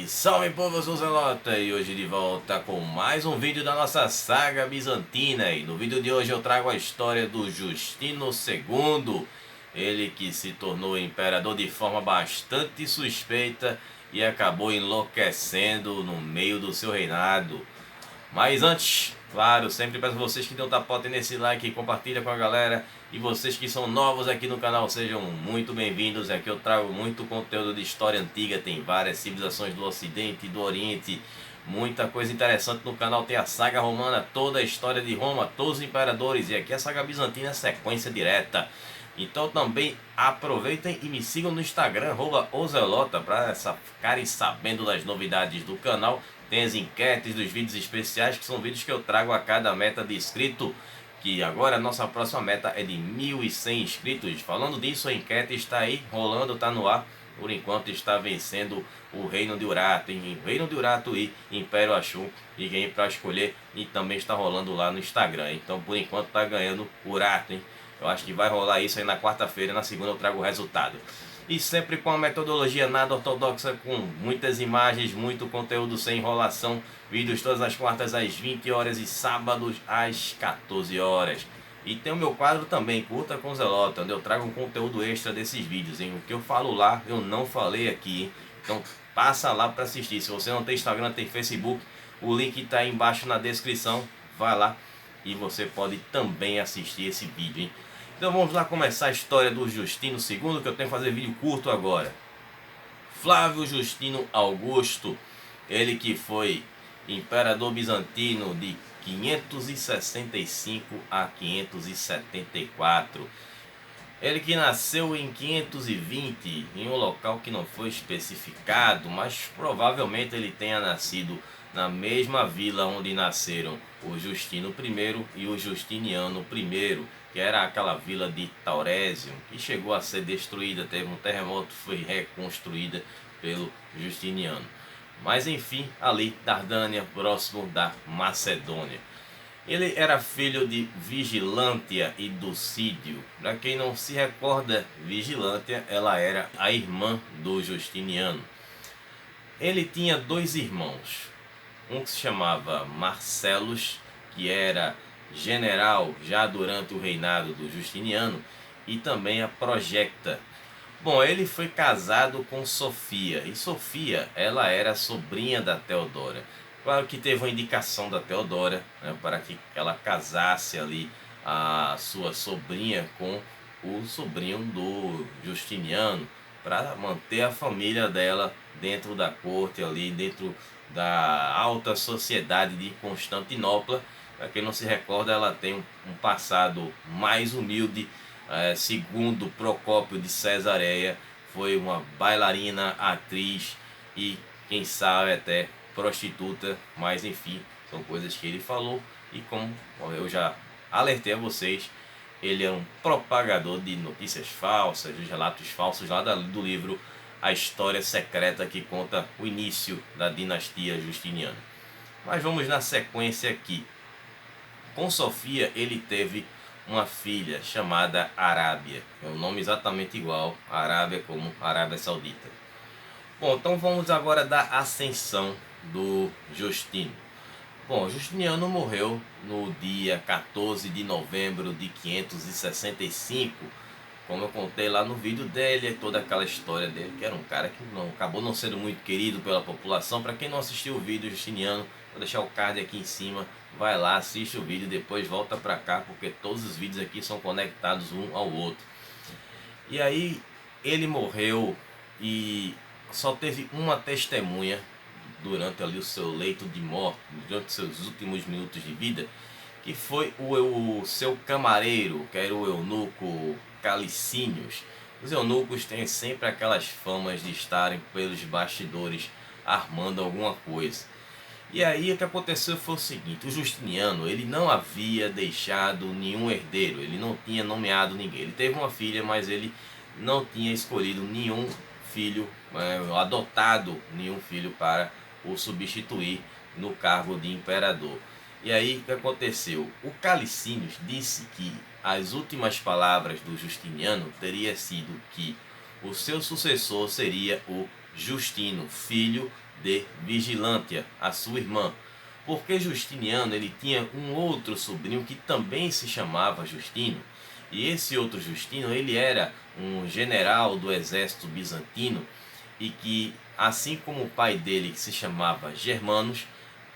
Salve povo, eu sou o Zelota e hoje de volta com mais um vídeo da nossa saga bizantina. E no vídeo de hoje eu trago a história do Justino II, ele que se tornou imperador de forma bastante suspeita e acabou enlouquecendo no meio do seu reinado. Mas antes, claro, sempre peço a vocês que dêem um tapote nesse like e compartilha com a galera. E vocês que são novos aqui no canal, sejam muito bem-vindos. Aqui eu trago muito conteúdo de história antiga, tem várias civilizações do Ocidente e do Oriente. Muita coisa interessante no canal, tem a saga romana, toda a história de Roma, todos os imperadores. E aqui a saga bizantina é sequência direta. Então também aproveitem e me sigam no Instagram, @ozelota, para ficarem sabendo das novidades do canal. Tem as enquetes dos vídeos especiais, que são vídeos que eu trago a cada meta de inscrito, que agora a nossa próxima meta é de 1.100 inscritos. Falando disso, a enquete está aí rolando, está no ar. Por enquanto está vencendo o Reino de Urato, Reino de Urato e Império Ashur. E quem para escolher, e também está rolando lá no Instagram. Então por enquanto está ganhando Urato, hein? Eu acho que vai rolar isso aí na quarta-feira, na segunda eu trago o resultado. E sempre com a metodologia nada ortodoxa, com muitas imagens, muito conteúdo sem enrolação. Vídeos todas as quartas às 20 horas e sábados às 14 horas. E tem o meu quadro também, Curta com Zelota, onde eu trago um conteúdo extra desses vídeos, hein? O que eu falo lá, eu não falei aqui, hein? Então passa lá para assistir. Se você não tem Instagram, tem Facebook, o link está aí embaixo na descrição. Vai lá e você pode também assistir esse vídeo, hein? Então vamos lá começar a história do Justino II, que eu tenho que fazer vídeo curto agora. Flávio Justino Augusto, ele que foi imperador bizantino de 565 a 574. Ele que nasceu em 520 em um local que não foi especificado, mas provavelmente ele tenha nascido na mesma vila onde nasceram o Justino I e o Justiniano I, que era aquela vila de Tauresium, que chegou a ser destruída, teve um terremoto, foi reconstruída pelo Justiniano. Mas enfim, ali Dardânia, próximo da Macedônia. Ele era filho de Vigilântia e Ducídio. Para quem não se recorda, Vigilântia, ela era a irmã do Justiniano. Ele tinha dois irmãos, um que se chamava Marcellus, que era general já durante o reinado do Justiniano, e também a Projecta. Bom, ele foi casado com Sofia, e Sofia, ela era sobrinha da Teodora. Claro que teve uma indicação da Teodora, né, para que ela casasse ali a sua sobrinha com o sobrinho do Justiniano, para manter a família dela dentro da corte ali, dentro da alta sociedade de Constantinopla. Para quem não se recorda, ela tem um passado mais humilde. Segundo Procópio de Cesareia, foi uma bailarina, atriz e quem sabe até prostituta, mas enfim, são coisas que ele falou. E como eu já alertei a vocês, ele é um propagador de notícias falsas, de relatos falsos lá do livro A História Secreta, que conta o início da dinastia Justiniana. Mas vamos na sequência aqui. Com Sofia ele teve uma filha chamada Arábia, é um nome exatamente igual a Arábia como Arábia Saudita. Bom, então vamos agora da ascensão do Justino. Bom, Justiniano morreu no dia 14 de novembro de 565, como eu contei lá no vídeo dele, toda aquela história dele, que era um cara que acabou não sendo muito querido pela população. Para quem não assistiu o vídeo Justiniano, vou deixar o card aqui em cima, vai lá, assiste o vídeo, depois volta para cá, porque todos os vídeos aqui são conectados um ao outro. E aí ele morreu e só teve uma testemunha durante ali o seu leito de morte, durante seus últimos minutos de vida, que foi o seu camareiro, que era o eunuco Calicínios. Os eunucos têm sempre aquelas famas de estarem pelos bastidores armando alguma coisa. E aí o que aconteceu foi o seguinte: o Justiniano, ele não havia deixado nenhum herdeiro, ele não tinha nomeado ninguém. Ele teve uma filha, mas ele não tinha escolhido nenhum filho, adotado nenhum filho para o substituir no cargo de imperador. E aí o que aconteceu? O Calicínios disse que as últimas palavras do Justiniano teria sido que o seu sucessor seria o Justino, filho de Vigilântia, a sua irmã, porque Justiniano ele tinha um outro sobrinho que também se chamava Justino, e esse outro Justino ele era um general do exército bizantino e que, assim como o pai dele, que se chamava Germanos,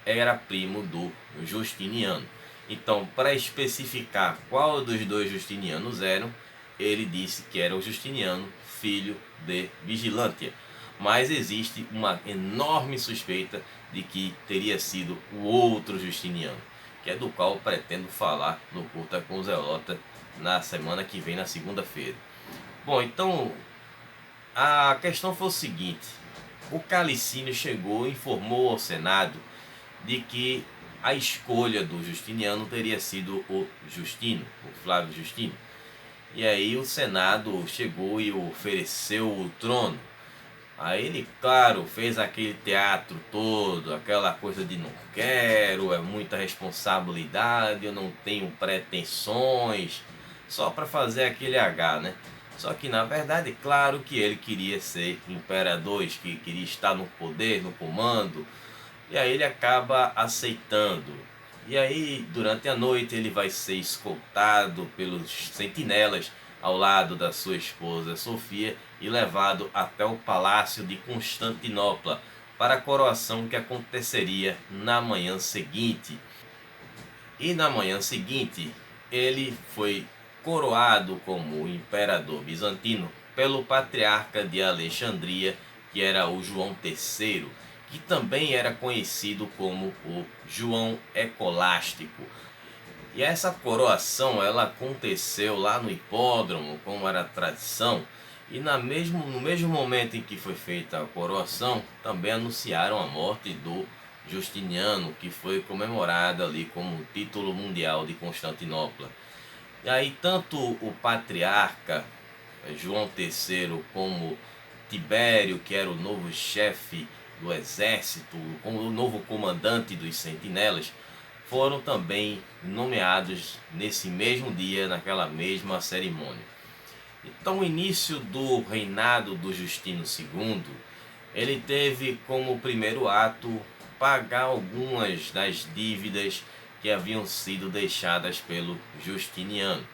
era primo do Justiniano. Então, para especificar qual dos dois Justinianos eram, ele disse que era o Justiniano, filho de Vigilântia. Mas existe uma enorme suspeita de que teria sido o outro Justiniano, que é do qual pretendo falar no Curta com o Zelota na semana que vem, na segunda-feira. Bom, então a questão foi o seguinte: o Calicínio chegou e informou ao Senado de que a escolha do Justiniano teria sido o Justino, o Flávio Justino. E aí o Senado chegou e ofereceu o trono. Aí ele, claro, fez aquele teatro todo, aquela coisa de não quero, é muita responsabilidade, eu não tenho pretensões, só para fazer aquele H, né? Só que na verdade, claro que ele queria ser imperador, que queria estar no poder, no comando, e aí ele acaba aceitando. E aí, durante a noite, ele vai ser escoltado pelos sentinelas ao lado da sua esposa Sofia e levado até o palácio de Constantinopla para a coroação que aconteceria na manhã seguinte. E na manhã seguinte, ele foi coroado como imperador bizantino pelo patriarca de Alexandria, que era o João III, que também era conhecido como o João Escolástico. E essa coroação ela aconteceu lá no hipódromo, como era a tradição, e no mesmo momento em que foi feita a coroação, também anunciaram a morte do Justiniano, que foi comemorado ali como título mundial de Constantinopla. E aí tanto o patriarca João III como Tibério, que era o novo chefe do exército, como o novo comandante dos sentinelas, foram também nomeados nesse mesmo dia, naquela mesma cerimônia. Então, o início do reinado do Justino II, ele teve como primeiro ato pagar algumas das dívidas que haviam sido deixadas pelo Justiniano.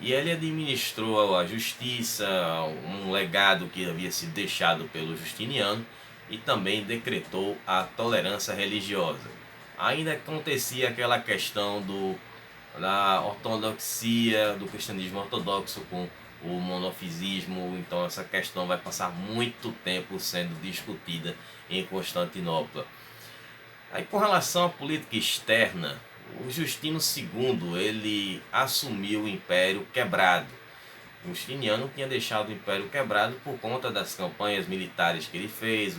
E ele administrou a justiça, um legado que havia sido deixado pelo Justiniano, e também decretou a tolerância religiosa. Ainda acontecia aquela questão da ortodoxia, do cristianismo ortodoxo com o monofisismo, então essa questão vai passar muito tempo sendo discutida em Constantinopla. Aí, com relação à política externa, o Justino II ele assumiu o império quebrado. O Justiniano tinha deixado o império quebrado por conta das campanhas militares que ele fez,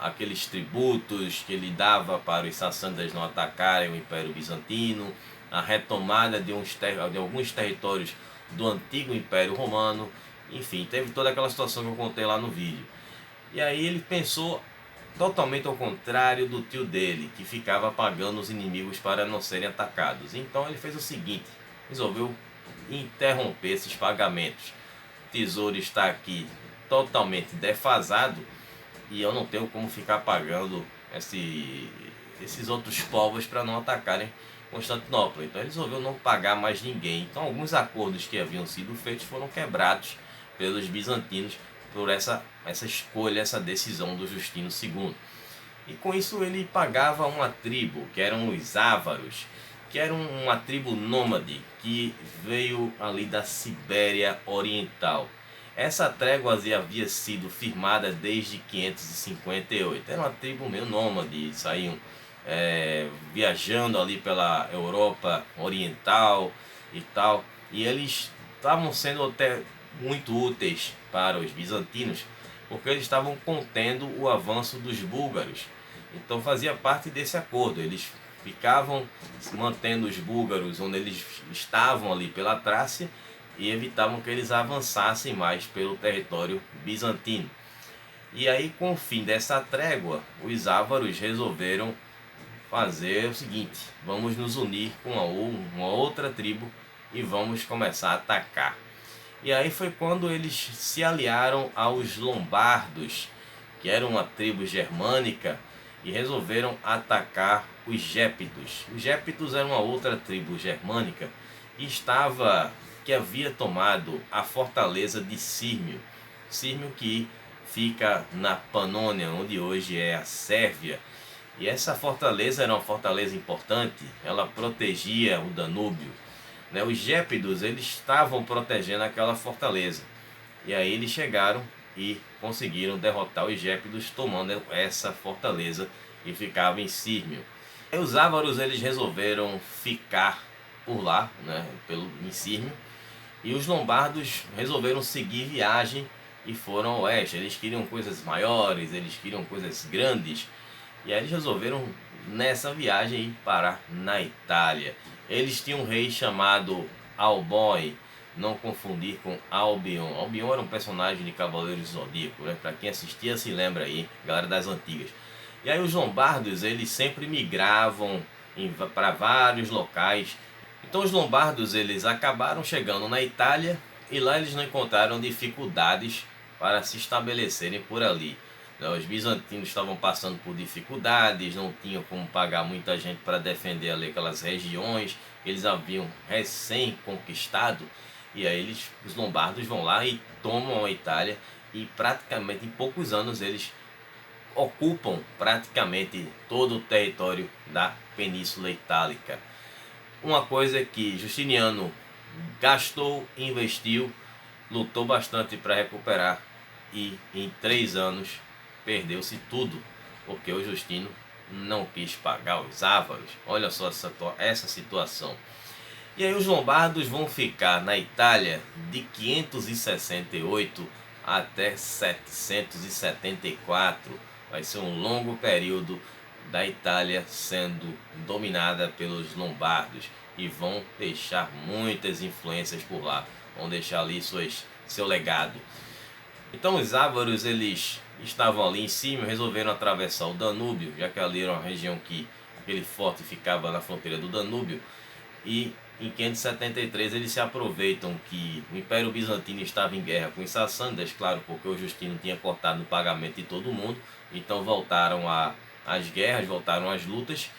aqueles tributos que ele dava para os sassânidas não atacarem o Império Bizantino, a retomada de alguns territórios do antigo Império Romano, enfim, teve toda aquela situação que eu contei lá no vídeo. E aí ele pensou totalmente ao contrário do tio dele, que ficava pagando os inimigos para não serem atacados. Então ele fez o seguinte, resolveu interromper esses pagamentos. O tesouro está aqui totalmente defasado e eu não tenho como ficar pagando esses outros povos para não atacarem Constantinopla. Então ele resolveu não pagar mais ninguém. Então alguns acordos que haviam sido feitos foram quebrados pelos bizantinos por essa escolha, essa decisão do Justino II. E com isso ele pagava uma tribo, que eram os ávaros, que era uma tribo nômade que veio ali da Sibéria Oriental. Essa trégua havia sido firmada desde 558. Era uma tribo meio nômade, saíam viajando ali pela Europa Oriental e tal. E eles estavam sendo até muito úteis para os bizantinos, porque eles estavam contendo o avanço dos búlgaros. Então fazia parte desse acordo. Eles ficavam mantendo os búlgaros onde eles estavam ali pela Trácia e evitavam que eles avançassem mais pelo território bizantino. E aí, com o fim dessa trégua, os ávaros resolveram fazer o seguinte: vamos nos unir com uma outra tribo e vamos começar a atacar. E aí foi quando eles se aliaram aos lombardos, que era uma tribo germânica, e resolveram atacar os gépidos. Os gépidos eram uma outra tribo germânica que havia tomado a fortaleza de Sírmio. Sírmio que fica na Panônia, onde hoje é a Sérvia. E essa fortaleza era uma fortaleza importante, ela protegia o Danúbio. Os gépidos, eles estavam protegendo aquela fortaleza. E aí eles chegaram e conseguiram derrotar os gépidos, tomando essa fortaleza e ficava em Sírmio. E os ávaros, eles resolveram ficar por lá, em Sírmio, e os lombardos resolveram seguir viagem e foram ao oeste. Eles queriam coisas maiores, eles queriam coisas grandes, e aí eles resolveram nessa viagem ir parar na Itália. Eles tinham um rei chamado Alboin, não confundir com Albion. Albion era um personagem de Cavaleiros do Zodíaco, para quem assistia se lembra aí, galera das antigas. E aí os lombardos, eles sempre migravam para vários locais. Então os lombardos, eles acabaram chegando na Itália e lá eles não encontraram dificuldades para se estabelecerem por ali. Os bizantinos estavam passando por dificuldades, não tinham como pagar muita gente para defender ali aquelas regiões que eles haviam recém-conquistado. E aí os lombardos vão lá e tomam a Itália, e praticamente em poucos anos eles ocupam praticamente todo o território da Península Itálica. Uma coisa que Justiniano gastou, investiu, lutou bastante para recuperar, e em 3 anos perdeu-se tudo, porque o Justino não quis pagar os ávaros. Olha só essa situação. E aí os lombardos vão ficar na Itália de 568 até 774. Vai ser um longo período da Itália sendo dominada pelos lombardos, e vão deixar muitas influências por lá, vão deixar ali seu legado. Então os ávaros, eles estavam ali em cima, resolveram atravessar o Danúbio, já que ali era uma região que aquele forte ficava na fronteira do Danúbio. E em 573 eles se aproveitam que o Império Bizantino estava em guerra com os sassânidas, claro, porque o Justino tinha cortado o pagamento de todo mundo. Então voltaram às guerras, voltaram às lutas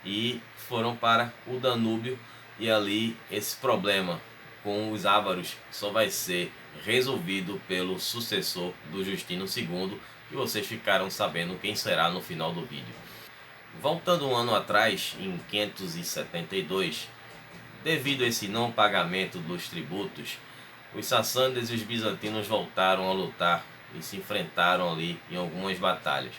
e foram para o Danúbio. E ali esse problema com os ávaros só vai ser resolvido pelo sucessor do Justino II, e vocês ficaram sabendo quem será no final do vídeo. Voltando um ano atrás, em 572, devido a esse não pagamento dos tributos, os sassânidas e os bizantinos voltaram a lutar e se enfrentaram ali em algumas batalhas.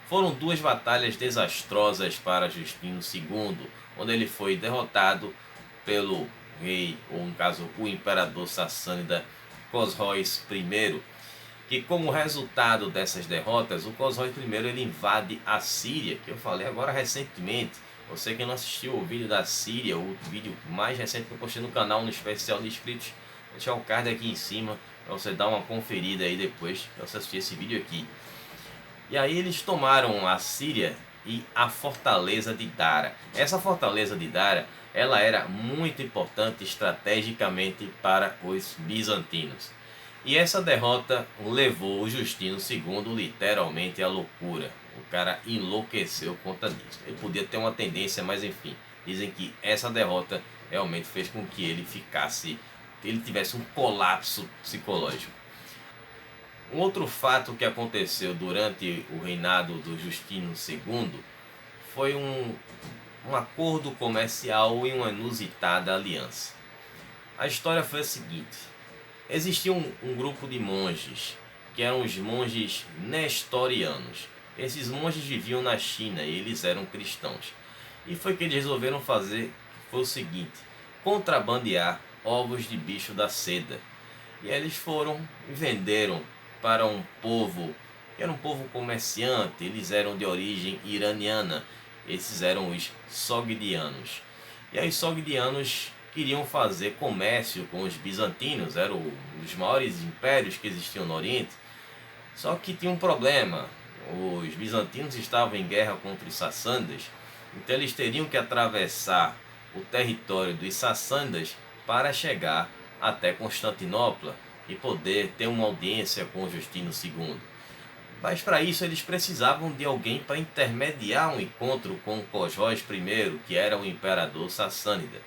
Foram 2 batalhas desastrosas para Justino II, onde ele foi derrotado pelo rei, ou no caso o imperador sassânida Cosroes I, que como resultado dessas derrotas, o Cosroes I ele invade a Síria, que eu falei agora recentemente. Você que não assistiu o vídeo da Síria, o vídeo mais recente que eu postei no canal, no especial de inscritos, vou deixar o card aqui em cima para você dar uma conferida aí depois, para você assistir esse vídeo aqui. E aí eles tomaram a Síria e a fortaleza de Dara. Essa fortaleza de Dara, ela era muito importante estrategicamente para os bizantinos. E essa derrota levou o Justino II literalmente à loucura. O cara enlouqueceu por conta disso. Ele podia ter uma tendência, mas enfim, dizem que essa derrota realmente fez com que ele tivesse um colapso psicológico. Um outro fato que aconteceu durante o reinado do Justino II foi um acordo comercial e uma inusitada aliança. A história foi a seguinte: existia um grupo de monges, que eram os monges nestorianos. Esses monges viviam na China e eles eram cristãos. E foi que eles resolveram fazer, foi o seguinte: contrabandear ovos de bicho da seda. E eles foram e venderam para um povo, que era um povo comerciante. Eles eram de origem iraniana. Esses eram os sogdianos. E aí os sogdianos queriam fazer comércio com os bizantinos, eram um dos maiores impérios que existiam no Oriente. Só que tinha um problema: os bizantinos estavam em guerra contra os sassânidas, então eles teriam que atravessar o território dos sassânidas para chegar até Constantinopla e poder ter uma audiência com Justino II. Mas para isso eles precisavam de alguém para intermediar um encontro com Cosróis I, que era o imperador sassânida.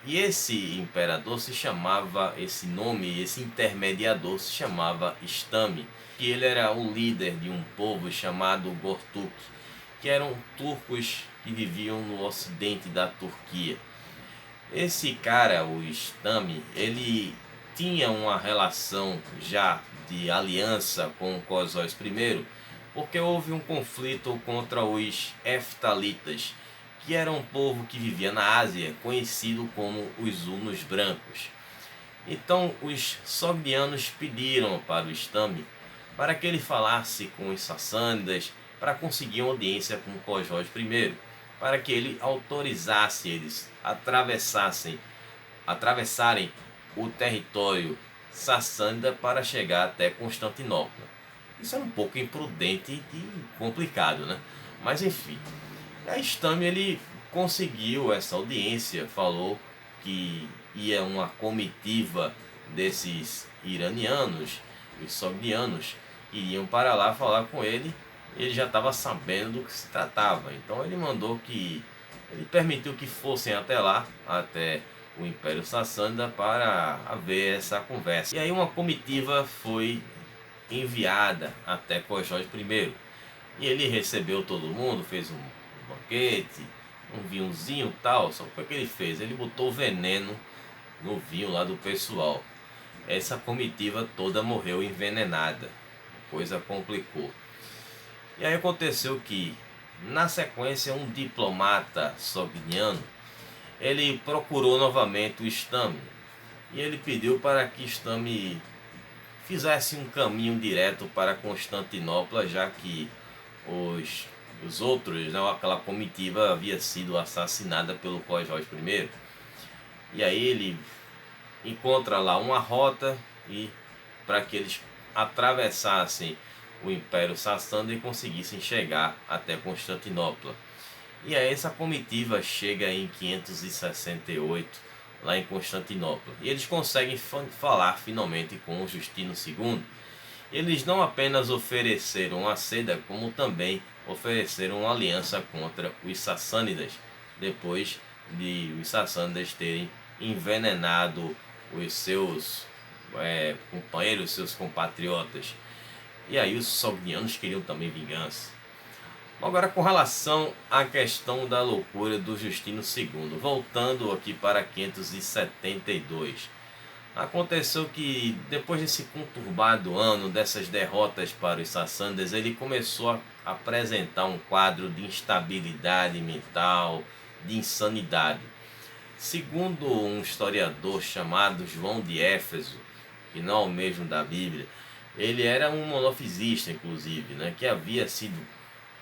E esse imperador se chamava, esse intermediador se chamava Istami, que ele era o líder de um povo chamado Gortuk, que eram turcos que viviam no ocidente da Turquia. Esse cara, o Istami, ele tinha uma relação já de aliança com Cosróis I, porque houve um conflito contra os Heftalitas, que era um povo que vivia na Ásia, conhecido como os Hunos Brancos. Então os sogdianos pediram para o Istami para que ele falasse com os sassânidas para conseguir uma audiência com Cosróis I, para que ele autorizasse eles atravessarem o território sassânida para chegar até Constantinopla. Isso é um pouco imprudente e complicado, né? Mas enfim, a Istami ele conseguiu essa audiência, falou que ia uma comitiva desses iranianos, os sogdianos, iriam para lá falar com ele. Ele já estava sabendo do que se tratava, então ele permitiu que fossem até lá, até o Império Sassânida, para haver essa conversa. E aí uma comitiva foi enviada até Cosróis I, e ele recebeu todo mundo, fez um banquete, um vinhozinho e tal. Só que o que ele fez? Ele botou veneno no vinho lá do pessoal. Essa comitiva toda morreu envenenada, a coisa complicou. E aí aconteceu que, na sequência, um diplomata sogdiano, ele procurou novamente o Istami, e ele pediu para que Istami fizesse um caminho direto para Constantinopla, já que os outros, né, aquela comitiva havia sido assassinada pelo Cosróis I. E aí ele encontra lá uma rota e para que eles atravessassem o Império Sassânida e conseguissem chegar até Constantinopla. E aí essa comitiva chega em 568 lá em Constantinopla. E eles conseguem falar finalmente com o Justino II. Eles não apenas ofereceram a seda, como também ofereceram uma aliança contra os sassânidas, depois de os sassânidas terem envenenado os seus companheiros, seus compatriotas. E aí os sogdianos queriam também vingança. Agora, com relação à questão da loucura do Justino II, voltando aqui para 572, aconteceu que depois desse conturbado ano, dessas derrotas para os sassânidas, ele começou a apresentar um quadro de instabilidade mental, de insanidade. Segundo um historiador chamado João de Éfeso, que não é o mesmo da Bíblia, ele era um monofisista, inclusive, né, que havia sido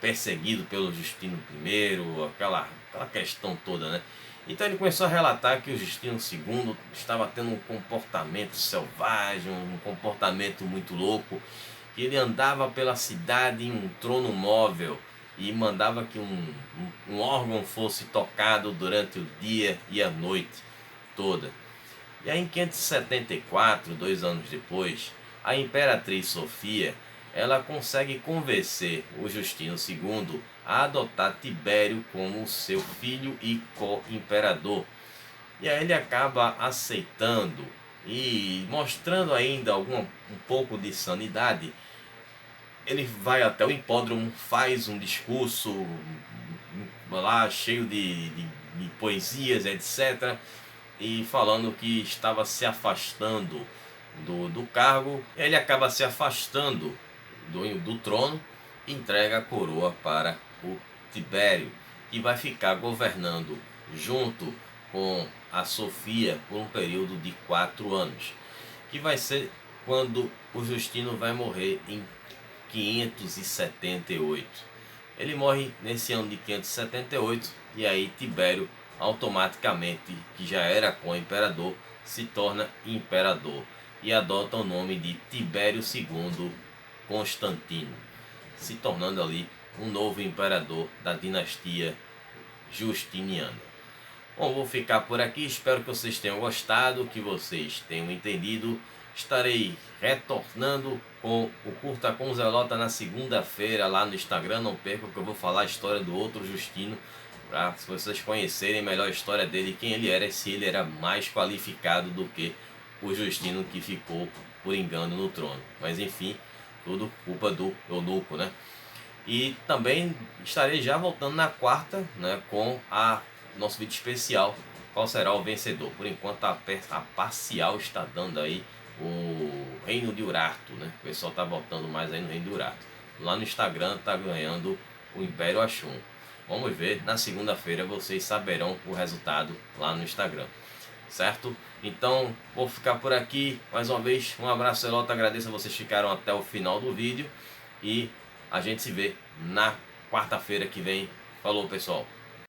perseguido pelo Justino I, aquela questão toda, né? Então ele começou a relatar que o Justino II estava tendo um comportamento selvagem, um comportamento muito louco, que ele andava pela cidade em um trono móvel e mandava que um órgão fosse tocado durante o dia e a noite toda. E aí em 574, 2 anos depois, a imperatriz Sofia, ela consegue convencer o Justino II a adotar Tibério como seu filho e co-imperador. E aí ele acaba aceitando e mostrando ainda um pouco de sanidade. Ele vai até o hipódromo, faz um discurso lá cheio de poesias, etc. E falando que estava se afastando do cargo. Ele acaba se afastando do trono, entrega a coroa para o Tibério, que vai ficar governando junto com a Sofia por um período de 4 anos, que vai ser quando o Justino vai morrer em 578. Ele morre nesse ano de 578 e aí Tibério automaticamente, que já era co-imperador, se torna imperador e adota o nome de Tibério II Constantino, se tornando ali um novo imperador da dinastia Justiniana. Bom, vou ficar por aqui, espero que vocês tenham gostado, que vocês tenham entendido. Estarei retornando o Curta com o Zelota na segunda-feira lá no Instagram. Não percam que eu vou falar a história do outro Justino, para vocês conhecerem melhor a história dele, quem ele era, se ele era mais qualificado do que o Justino que ficou por engano no trono. Mas enfim, tudo culpa do eunuco, né? E também estarei já voltando na quarta, né, com a nosso vídeo especial, qual será o vencedor. Por enquanto a parcial está dando aí o Reino de Urartu, né? O pessoal tá votando mais aí no Reino de Urartu. Lá no Instagram tá ganhando o Império Ashum. Vamos ver, na segunda-feira vocês saberão o resultado lá no Instagram, certo? Então vou ficar por aqui. Mais uma vez, um abraço, Zelota, agradeço a vocês que ficaram até o final do vídeo e a gente se vê na quarta-feira que vem. Falou, pessoal!